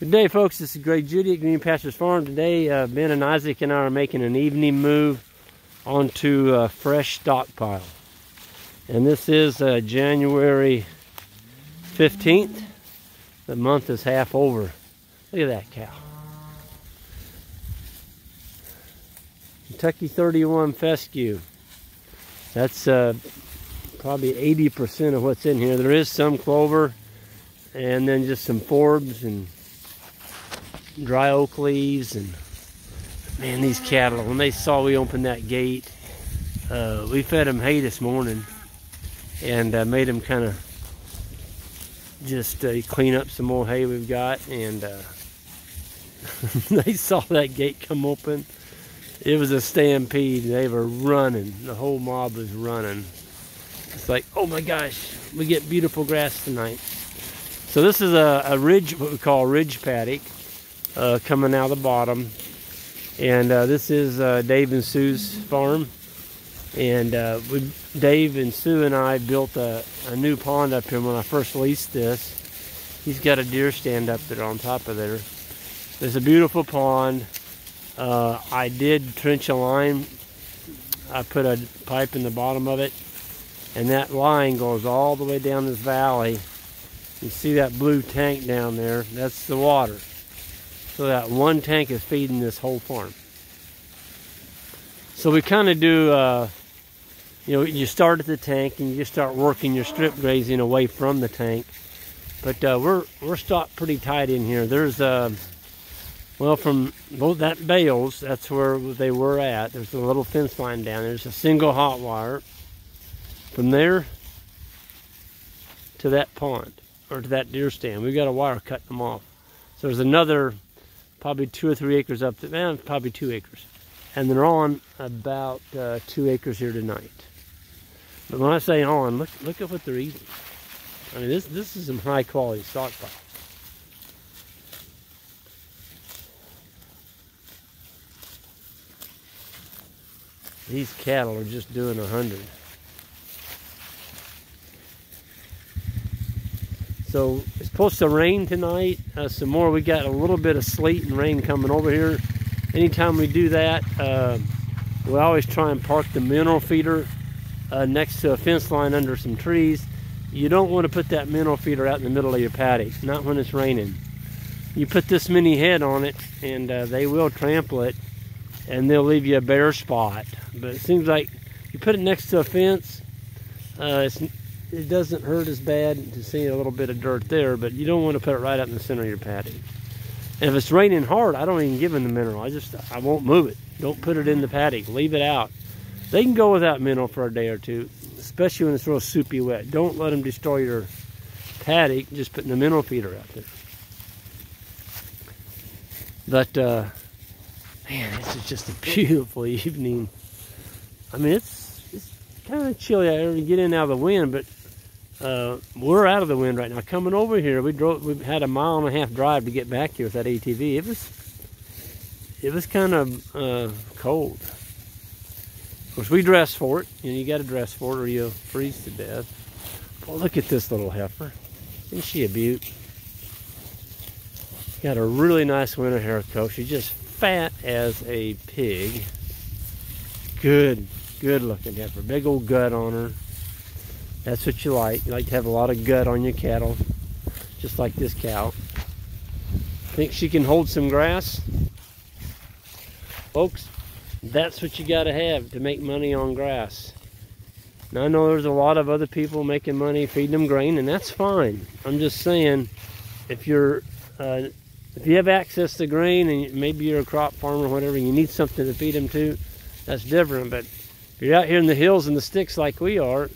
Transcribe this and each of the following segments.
Good day, folks. This is Greg Judy at Green Pastures Farm. Today, Ben and Isaac and I are making an evening move onto a fresh stockpile. And this is January 15th. The month is half over. Look at that cow. Kentucky 31 fescue. That's probably 80% of what's in here. There is some clover and then just some forbs and dry oak leaves. And man, these cattle, when they saw we opened that gate, we fed them hay this morning and made them kind of just clean up some more hay we've got. And they saw that gate come open. It was a stampede. They were running. The whole mob was running. It's like, oh my gosh, we get beautiful grass tonight. So this is a ridge, what we call a ridge paddock, coming out of the bottom. And this is Dave and Sue's farm. And Dave and Sue and I built a new pond up here when I first leased this. He's got a deer stand up there on top of there. There's a beautiful pond. I did trench a line. I put a pipe in the bottom of it, and that line goes all the way down this valley. You see that blue tank down there? That's the water. So that one tank is feeding this whole farm. So we kind of do, you know, you start at the tank and you just start working your strip grazing away from the tank. But we're stocked pretty tight in here. There's well, from both that bales, that's where they were at. There's a little fence line down there. There's a single hot wire from there to that pond, or to that deer stand. We've got a wire cutting them off. So there's another probably 2 or 3 acres up there, probably 2 acres. And they're on about 2 acres here tonight. But when I say on, look at what they're eating. I mean, this is some high quality stockpile. These cattle are just doing 100. So it's supposed to rain tonight some more. We got a little bit of sleet and rain coming over here. Anytime we do that, we always try and park the mineral feeder next to a fence line under some trees. You don't want to put that mineral feeder out in the middle of your paddock, not when it's raining. You put this many head on it and they will trample it and they'll leave you a bare spot. But it seems like you put it next to a fence, it doesn't hurt as bad to see a little bit of dirt there, but you don't want to put it right up in the center of your paddock. And if it's raining hard, I don't even give them the mineral. I won't move it. Don't put it in the paddock. Leave it out. They can go without mineral for a day or two, especially when it's real soupy wet. Don't let them destroy your paddock just putting the mineral feeder out there. But man, this is just a beautiful evening. I mean, it's kind of chilly out here to get in out of the wind, but we're out of the wind right now. Coming over here, we had a 1.5 mile drive to get back here with that ATV. It was kind of cold. Of course, we dress for it. You know, you got to dress for it or you'll freeze to death. Well, look at this little heifer. Isn't she a beaut? Got a really nice winter hair coat. She's just fat as a pig. Good looking heifer. Big old gut on her. That's what you like. You like to have a lot of gut on your cattle, just like this cow. Think she can hold some grass? Folks, that's what you got to have to make money on grass. Now, I know there's a lot of other people making money feeding them grain, and that's fine. I'm just saying, if you have access to grain and maybe you're a crop farmer or whatever, you need something to feed them to, that's different. But if you're out here in the hills and the sticks like we are,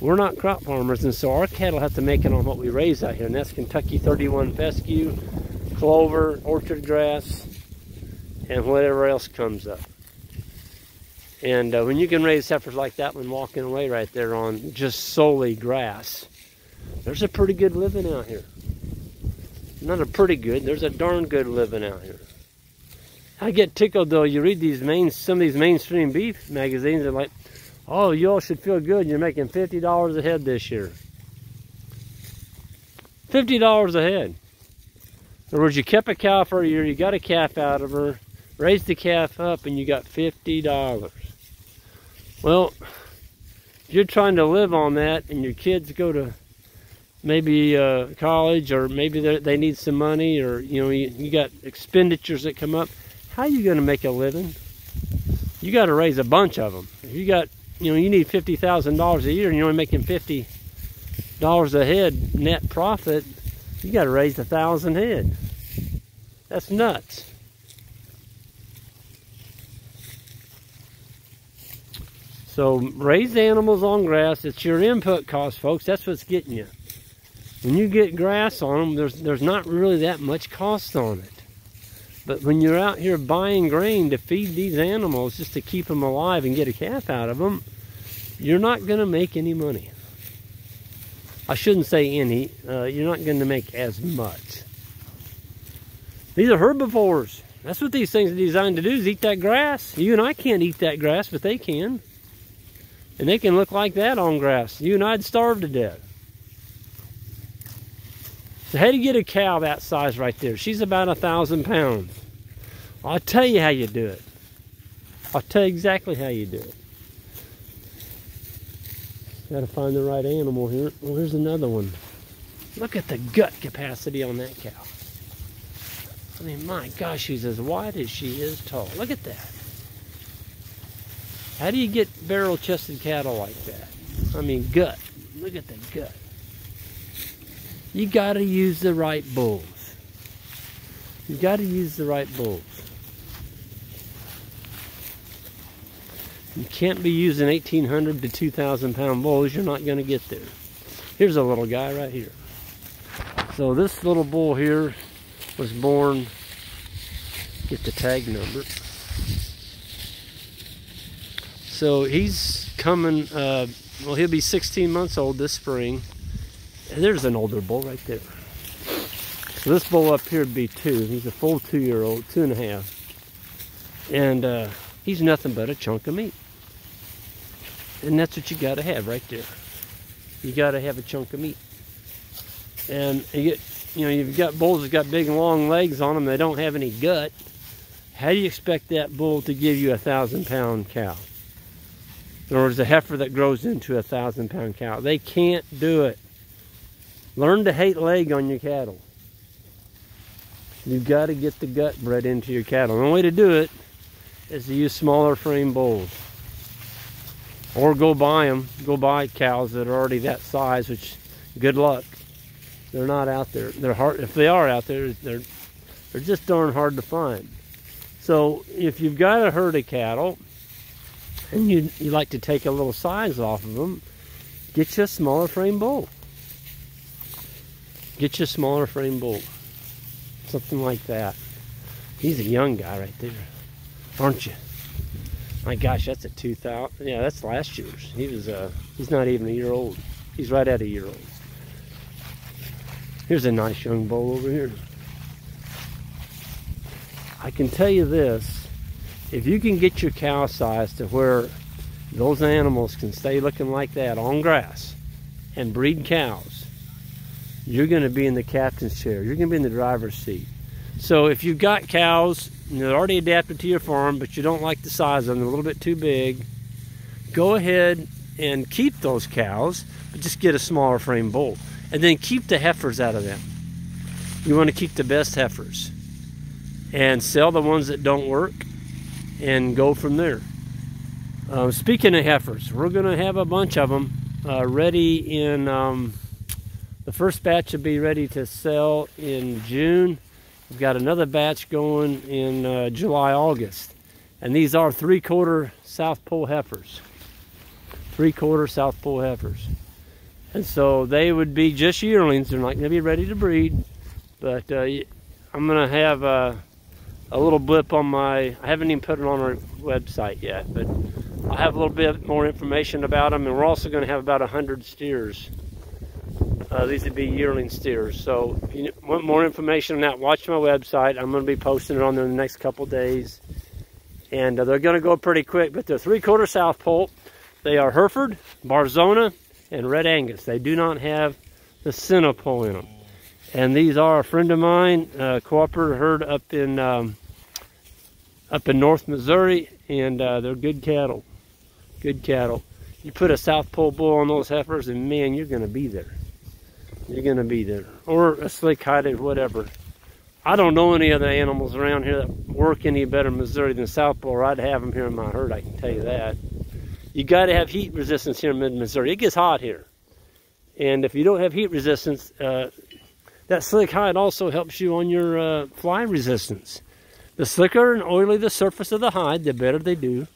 we're not crop farmers, and so our cattle have to make it on what we raise out here, and that's Kentucky 31 fescue, clover, orchard grass, and whatever else comes up. And when you can raise heifers like that one walking away right there on just solely grass, there's a pretty good living out here. Not a pretty good, there's a darn good living out here. I get tickled though, you read these some of these mainstream beef magazines, they're like, oh, you all should feel good, you're making $50 a head this year. $50 a head. In other words, you kept a cow for a year, you got a calf out of her, raised the calf up, and you got $50. Well, if you're trying to live on that and your kids go to maybe college, or maybe they need some money, or you got expenditures that come up, how are you going to make a living? You got to raise a bunch of them. If you got, you need $50,000 a year and you're only making $50 a head net profit, you got to raise 1,000 head. That's nuts. So raise animals on grass. It's your input cost, folks. That's what's getting you. When you get grass on them, there's not really that much cost on it. But when you're out here buying grain to feed these animals just to keep them alive and get a calf out of them, you're not going to make any money. I shouldn't say any. You're not going to make as much. These are herbivores. That's what these things are designed to do, is eat that grass. You and I can't eat that grass, but they can. And they can look like that on grass. You and I'd starve to death. So how do you get a cow that size right there? She's about 1,000 pounds. I'll tell you how you do it. I'll tell you exactly how you do it. Got to find the right animal here. Well, here's another one. Look at the gut capacity on that cow. I mean, my gosh, she's as wide as she is tall. Look at that. How do you get barrel-chested cattle like that? I mean, gut. Look at the gut. You got to use the right bulls. You got to use the right bulls. You can't be using 1,800 to 2,000 pound bulls. You're not going to get there. Here's a little guy right here. So this little bull here was born, get the tag number. So he's coming, well, he'll be 16 months old this spring. And there's an older bull right there. So this bull up here would be 2. He's a full 2-year-old, 2.5. And he's nothing but a chunk of meat. And that's what you got to have right there. You got to have a chunk of meat. And you get, you've got bulls that got big and long legs on them. They don't have any gut. How do you expect that bull to give you a 1,000-pound cow? In other words, a heifer that grows into a 1,000-pound cow. They can't do it. Learn to hate leg on your cattle. You've got to get the gut bred into your cattle. And the way to do it is to use smaller frame bulls. Or go buy them. Go buy cows that are already that size, which, good luck. They're not out there. They're hard. If they are out there, they're just darn hard to find. So if you've got a herd of cattle and you like to take a little size off of them, get you a smaller frame bull. Get you a smaller frame bull. Something like that. He's a young guy right there, aren't you? My gosh, that's a 2000. Yeah, that's last year's. He's not even a year old. He's right at a year old. Here's a nice young bull over here. I can tell you this, if you can get your cow size to where those animals can stay looking like that on grass and breed cows, you're going to be in the captain's chair. You're going to be in the driver's seat. So if you've got cows and they're already adapted to your farm, but you don't like the size of them, they're a little bit too big, go ahead and keep those cows, but just get a smaller frame bull. And then keep the heifers out of them. You want to keep the best heifers. And sell the ones that don't work and go from there. Speaking of heifers, we're going to have a bunch of them ready in, the first batch will be ready to sell in June. We've got another batch going in July, August. And these are 3/4 South Pole heifers. 3/4 South Pole heifers. And so they would be just yearlings. They're not going to be ready to breed. But I'm going to have a little blip on I haven't even put it on our website yet, but I'll have a little bit more information about them. And we're also going to have about 100 steers. These would be yearling steers. So if you want more information on that, watch my website. I'm going to be posting it on there in the next couple days. And they're going to go pretty quick, but they're 3/4 South Pole. They are Hereford, Barzona, and Red Angus. They do not have the Centipole in them. And these are a friend of mine, cooperative herd up in North Missouri, and they're good cattle. Good cattle. You put a South Pole bull on those heifers, and man, you're going to be there. You're going to be there. Or a slick-hided, whatever. I don't know any other animals around here that work any better in Missouri than South Pole, or I'd have them here in my herd, I can tell you that. You got to have heat resistance here in mid-Missouri. It gets hot here. And if you don't have heat resistance, that slick hide also helps you on your fly resistance. The slicker and oily the surface of the hide, the better they do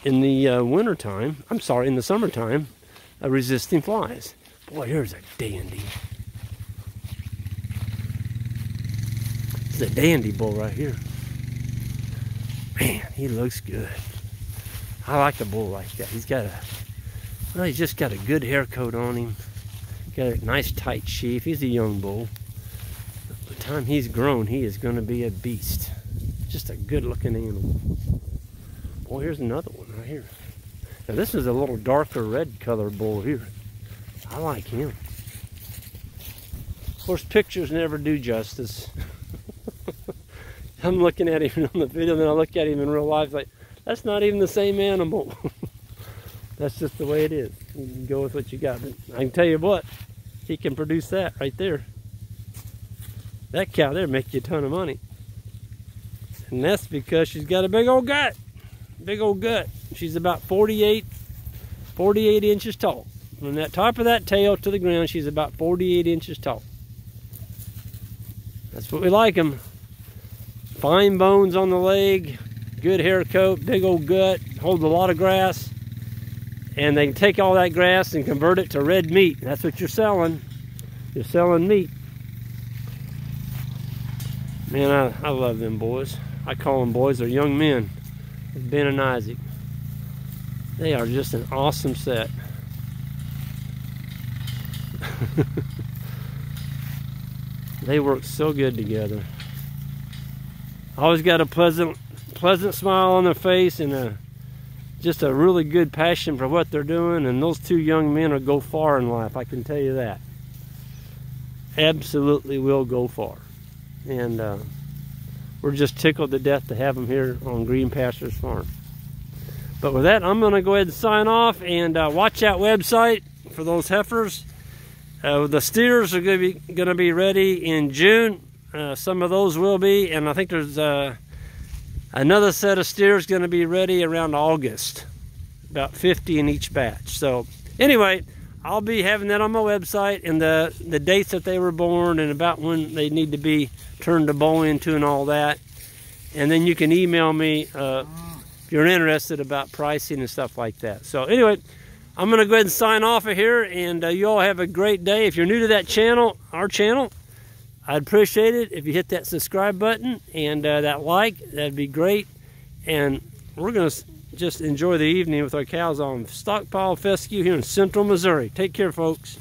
in the wintertime, in the summertime, resisting flies. Boy, here's a dandy. This is a dandy bull right here. Man, he looks good. I like a bull like that. He's just got a good hair coat on him. Got a nice tight sheath. He's a young bull. By the time he's grown, he is going to be a beast. Just a good looking animal. Boy, here's another one right here. Now this is a little darker red color bull here. I like him. Of course, pictures never do justice. I'm looking at him on the video, and then I look at him in real life like, that's not even the same animal. That's just the way it is. You can go with what you got. But I can tell you what, he can produce that right there. That cow there make you a ton of money. And that's because she's got a big old gut. Big old gut. She's about 48 inches tall. From that top of that tail to the ground, she's about 48 inches tall. That's what we like them. Fine bones on the leg, good hair coat, big old gut, holds a lot of grass. And they can take all that grass and convert it to red meat. That's what you're selling. You're selling meat. Man, I love them boys. I call them boys. They're young men. Ben and Isaac. They are just an awesome set. They work so good together. Always got a pleasant smile on their face, and just a really good passion for what they're doing. And those two young men will go far in life, I can tell you that. Absolutely will go far. And we're just tickled to death to have them here on Green Pastures Farm. But with that, I'm going to go ahead and sign off, and watch that website for those heifers. The steers are going to be ready in June. Some of those will be, and I think there's another set of steers going to be ready around August. About 50 in each batch. So anyway, I'll be having that on my website, and the dates that they were born and about when they need to be turned to bow into and all that. And then you can email me if you're interested about pricing and stuff like that. So anyway, I'm going to go ahead and sign off of here, and you all have a great day. If you're new to that channel, our channel, I'd appreciate it if you hit that subscribe button and that like. That'd be great. And we're going to just enjoy the evening with our cows on stockpiled fescue here in central Missouri. Take care, folks.